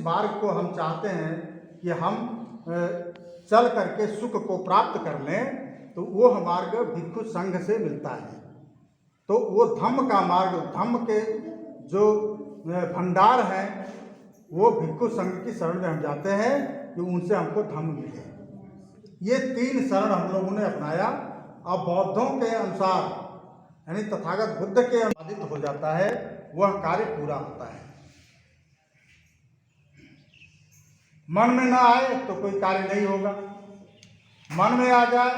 मार्ग को हम चाहते हैं कि हम चल करके सुख को प्राप्त कर लें, तो वो मार्ग भिक्षु संघ से मिलता है। तो वो धम्म का मार्ग, धम्म के जो भंडार हैं वो भिक्षु संघ की शरण में हम जाते हैं कि उनसे हमको धम्म मिले। ये 3 शरण हम लोगों ने अपनाया। अब बौद्धों के अनुसार यानी तथागत बुद्ध के अनुसार हो जाता है, वह कार्य पूरा होता है। मन में ना आए तो कोई कार्य नहीं होगा, मन में आ जाए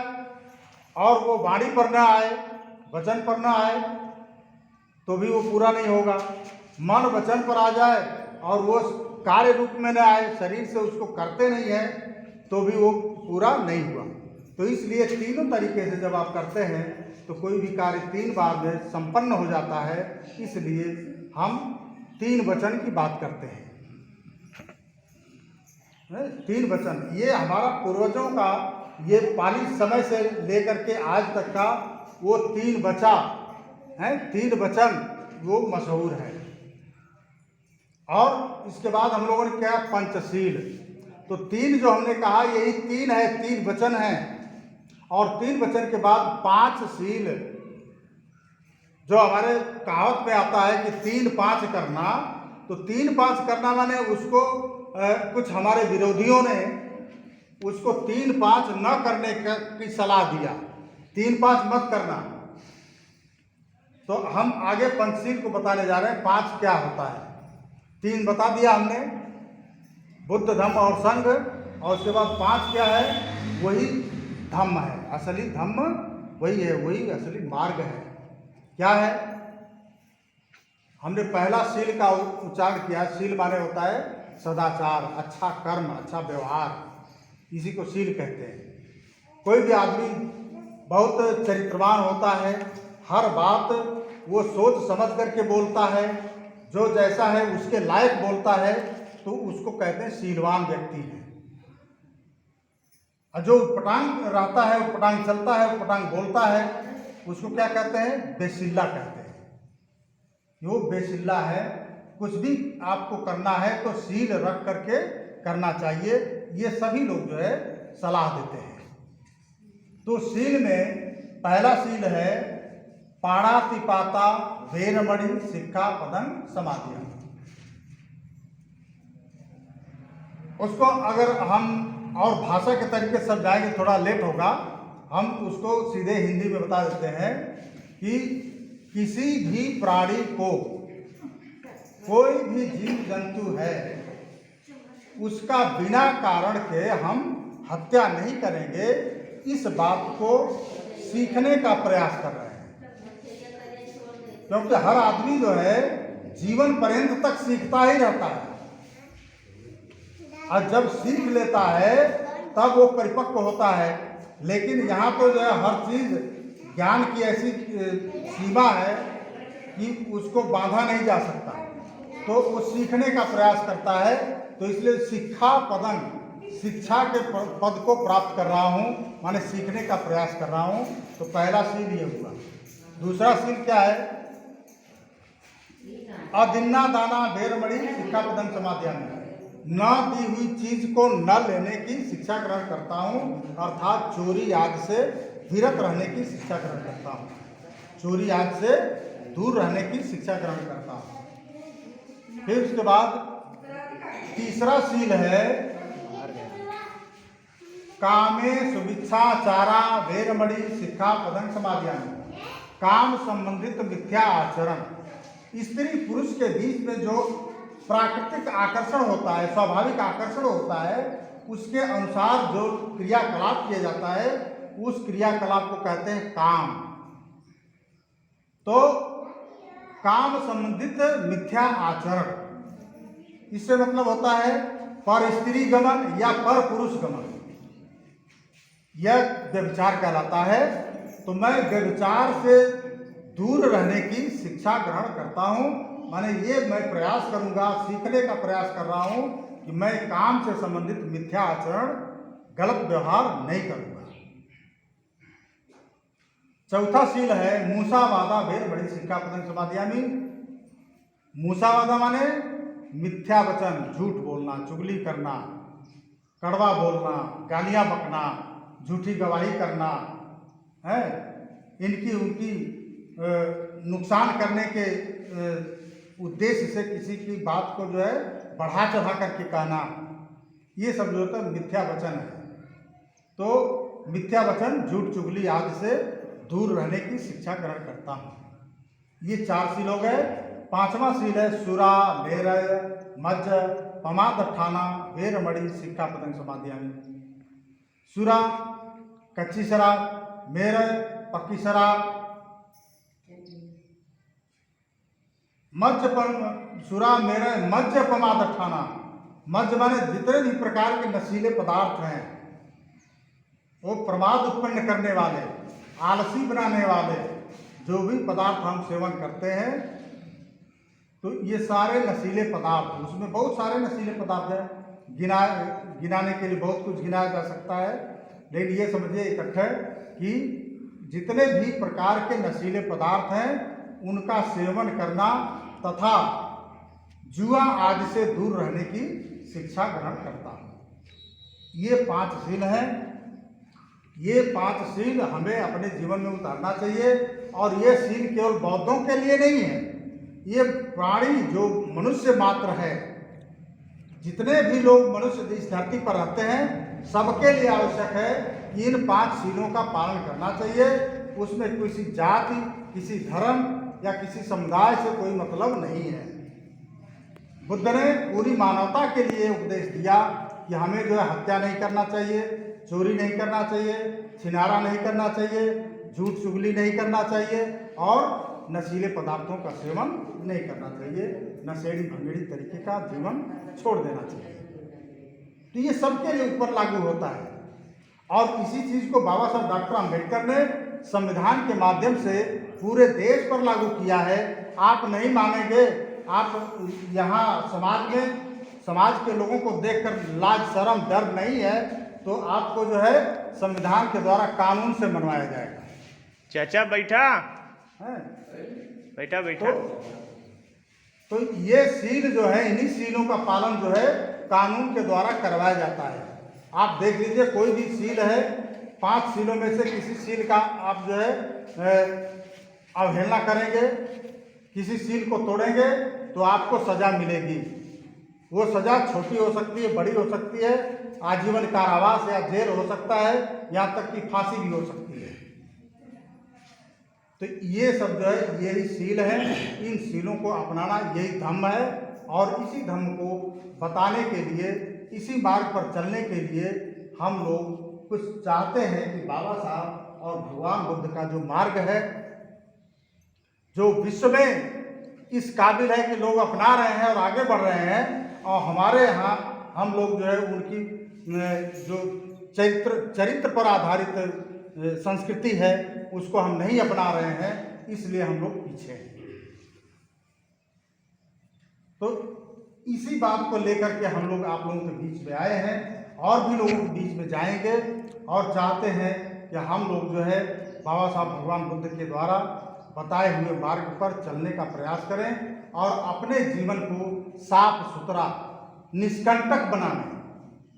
और वो वाणी पर ना आए, वचन पर ना आए तो भी वो पूरा नहीं होगा। मन वचन पर आ जाए और वो कार्य रूप में ना आए, शरीर से उसको करते नहीं है तो भी वो पूरा नहीं हुआ। तो इसलिए तीनों तरीके से जब आप करते हैं तो कोई भी कार्य 3 बार में संपन्न हो जाता है। इसलिए हम 3 वचन की बात करते हैं। 3 वचन ये हमारा पूर्वजों का ये पाली समय से लेकर के आज तक का वो 3 वचा है, 3 वचन वो मशहूर है। और इसके बाद हम लोगों ने क्या, पंचशील। तो 3 जो हमने कहा यही 3 है, 3 वचन हैं। और 3 वचन के बाद 5 शील, जो हमारे कहावत में आता है कि 3-5 करना। तो 3-5 करना माने उसको कुछ हमारे विरोधियों ने उसको 3-5 न करने की सलाह दिया, 3-5 मत करना। तो हम आगे पंचशील को बताने जा रहे हैं 5 क्या होता है। 3 बता दिया हमने, बुद्ध धम्म और संघ, और उसके बाद 5 क्या है, वही धम्म है, असली धम्म वही है, वही असली मार्ग है। क्या है, हमने पहला शील का उच्चारण किया। शील माने होता है सदाचार, अच्छा कर्म, अच्छा व्यवहार, इसी को शील कहते हैं। कोई भी आदमी बहुत चरित्रवान होता है, हर बात वो सोच समझ करके बोलता है, जो जैसा है उसके लायक बोलता है, तो उसको कहते हैं शीलवान व्यक्ति है। और जो उटपटांग रहता है, उटपटांग चलता है, उटपटांग बोलता है, उसको क्या कहते हैं, बेसिल्ला कहते हैं। वो बेसिल्ला है। कुछ भी आपको करना है तो शील रख करके करना चाहिए, ये सभी लोग जो है सलाह देते हैं। तो शील में पहला शील है पाणातिपाता वेरमणि सिक्खापदं समाधियां। उसको अगर हम और भाषा के तरीके से समझाएंगे थोड़ा लेट होगा, हम उसको सीधे हिंदी में बता देते हैं कि किसी भी प्राणी को, कोई भी जीव जंतु है, उसका बिना कारण के हम हत्या नहीं करेंगे, इस बात को सीखने का प्रयास कर रहे हैं। क्योंकि हर आदमी जो है जीवन पर्यंत तक सीखता ही रहता है, और जब सीख लेता है तब वो परिपक्व होता है। लेकिन यहाँ तो जो है हर चीज ज्ञान की ऐसी सीमा है कि उसको बांधा नहीं जा सकता, तो वो सीखने का प्रयास करता है। तो इसलिए शिक्षा पदं, शिक्षा के पद को प्राप्त कर रहा हूँ, माने सीखने का प्रयास कर रहा हूँ। तो पहला शील ये हुआ। दूसरा शील क्या है, अदिन्ना दाना वेरमणि सिक्खापदं समाधियामि। न दी हुई चीज को न लेने की शिक्षा ग्रहण करता हूँ, अर्थात चोरी आदि से विरत रहने की शिक्षा ग्रहण करता हूँ, चोरी आदि से दूर रहने की शिक्षा ग्रहण करता हूँ। फिर उसके बाद तीसरा शील है कामे सुभिक्षाचारा वेरमणि सिक्खापदं समाधियामि। काम संबंधित मिथ्या आचरण, स्त्री पुरुष के बीच में जो प्राकृतिक आकर्षण होता है, स्वाभाविक आकर्षण होता है, उसके अनुसार जो क्रियाकलाप किया जाता है, उस क्रियाकलाप को कहते हैं काम। तो काम संबंधित मिथ्या आचरण, इससे मतलब होता है पर स्त्री गमन या पर पुरुष गमन, यह व्यभिचार कहलाता है। तो मैं व्यभिचार से दूर रहने की शिक्षा ग्रहण करता हूँ, माने ये मैं प्रयास करूंगा, सीखने का प्रयास कर रहा हूं कि मैं काम से संबंधित मिथ्या आचरण, गलत व्यवहार नहीं करूंगा। चौथा शील है मूसावादा वेरमणि सिक्खापदं समाधियामि। मूसावादा माने मिथ्या वचन, झूठ बोलना, चुगली करना, कड़वा बोलना, गालियाँ बकना, झूठी गवाही करना है, इनकी उनकी नुकसान करने के उद्देश्य से किसी की बात को जो है बढ़ा चढ़ा करके कहना, ये सब जो होता है मिथ्या वचन है। तो मिथ्या वचन, झूठ, चुगली आदि से दूर रहने की शिक्षा ग्रहण करता हूँ। ये 4 शील हो गए। 5वां शील है सुरा, मेरय, मज्ज, पमादठाना, वेरमणि, सिक्खापदं समादयामि। सुरा कच्ची शराब, मेरय पक्की शराब, सुरा, मेरय, मज्ज, पमादठाना। मज्ज माने जितने भी प्रकार के नशीले पदार्थ हैं, वो प्रमाद उत्पन्न करने वाले, आलसी बनाने वाले जो भी पदार्थ हम सेवन करते हैं, तो ये सारे नशीले पदार्थ, उसमें बहुत सारे नशीले पदार्थ हैं, गिनाने के लिए बहुत कुछ गिनाया जा सकता है, लेकिन ये समझिए इकट्ठे कि जितने भी प्रकार के नशीले पदार्थ हैं उनका सेवन करना तथा जुआ आदि से दूर रहने की शिक्षा ग्रहण करता हूँ। ये 5 शील हैं। ये 5 शील हमें अपने जीवन में उतारना चाहिए। और ये शील केवल बौद्धों के लिए नहीं है, ये प्राणी जो मनुष्य मात्र है, जितने भी लोग मनुष्य इस धरती पर रहते हैं, सबके लिए आवश्यक है कि इन 5 शीलों का पालन करना चाहिए। उसमें किसी जाति, किसी धर्म या किसी समुदाय से कोई मतलब नहीं है। बुद्ध ने पूरी मानवता के लिए उपदेश दिया कि हमें जो है हत्या नहीं करना चाहिए, चोरी नहीं करना चाहिए, छिनारा नहीं करना चाहिए, झूठ चुगली नहीं करना चाहिए और नशीले पदार्थों का सेवन नहीं करना चाहिए, नशेड़ी भंगेड़ी तरीके का जीवन छोड़ देना चाहिए। तो ये सबके लिए ऊपर लागू होता है। और इसी चीज़ को बाबा साहब डॉक्टर अम्बेडकर ने संविधान के माध्यम से पूरे देश पर लागू किया है। आप नहीं मानेंगे, आप यहाँ समाज के लोगों को देखकर लाज शर्म डर नहीं है, तो आपको जो है संविधान के द्वारा कानून से मनवाया जाएगा। चाचा बैठा है बैठा बैठा। तो ये शील जो है, इन्हीं शीलों का पालन जो है कानून के द्वारा करवाया जाता है। आप देख लीजिए, कोई भी शील है, 5 शीलों में से किसी शील का आप जो है अवहेलना करेंगे, किसी शील को तोड़ेंगे तो आपको सजा मिलेगी। वो सजा छोटी हो सकती है, बड़ी हो सकती है, आजीवन कारावास या जेल हो सकता है, यहाँ तक कि फांसी भी हो सकती है। तो ये सब जो है यही शील है। इन शीलों को अपनाना यही धम्म है। और इसी धम्म को बताने के लिए, इसी मार्ग पर चलने के लिए हम लोग कुछ चाहते हैं कि बाबा साहब और भगवान बुद्ध का जो मार्ग है, जो विश्व में इस काबिल है कि लोग अपना रहे हैं और आगे बढ़ रहे हैं, और हमारे यहाँ हम लोग जो है उनकी जो चरित्र पर आधारित संस्कृति है उसको हम नहीं अपना रहे हैं, इसलिए हम लोग पीछे हैं। तो इसी बात को लेकर के हम लोग आप लोगों के बीच में आए हैं और भी लोगों के बीच में जाएंगे, और चाहते हैं कि हम लोग जो है बाबा साहब भगवान बुद्ध के द्वारा बताए हुए मार्ग पर चलने का प्रयास करें और अपने जीवन को साफ सुथरा, निष्कंटक बनाने,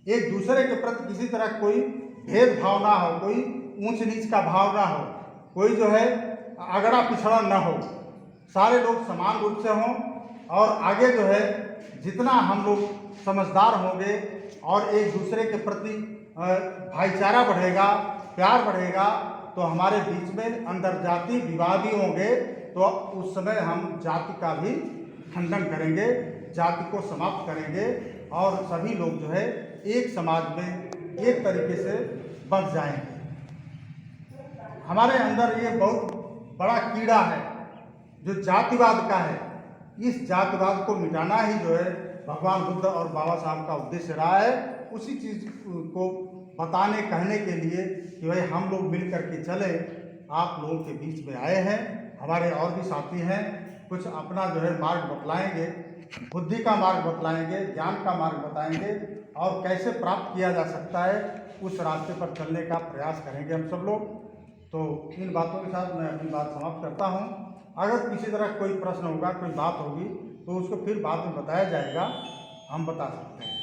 एक दूसरे के प्रति किसी तरह कोई भेदभाव ना हो, कोई ऊंच नीच का भाव ना हो, कोई जो है अगड़ा पिछड़ा ना हो, सारे लोग समान रूप से हों। और आगे जो है जितना हम लोग समझदार होंगे और एक दूसरे के प्रति भाईचारा बढ़ेगा, प्यार बढ़ेगा, तो हमारे बीच में अंदर जाति विवाद भी होंगे, तो उस समय हम जाति का भी खंडन करेंगे, जाति को समाप्त करेंगे और सभी लोग जो है एक समाज में एक तरीके से बस जाएंगे। हमारे अंदर ये बहुत बड़ा कीड़ा है जो जातिवाद का है। इस जातिवाद को मिटाना ही जो है भगवान बुद्ध और बाबा साहब का उद्देश्य रहा है। उसी चीज़ को बताने कहने के लिए कि भाई हम लोग मिल कर के चले, आप लोगों के बीच में आए हैं। हमारे और भी साथी हैं, कुछ अपना जो है मार्ग बतलाएंगे, बुद्धि का मार्ग बतलाएंगे, ज्ञान का मार्ग बताएंगे और कैसे प्राप्त किया जा सकता है उस रास्ते पर चलने का प्रयास करेंगे हम सब लोग। तो इन बातों के साथ मैं अपनी बात समाप्त करता हूँ। अगर किसी तरह कोई प्रश्न होगा, कोई बात होगी तो उसको फिर बाद में बताया जाएगा, हम बता सकते हैं।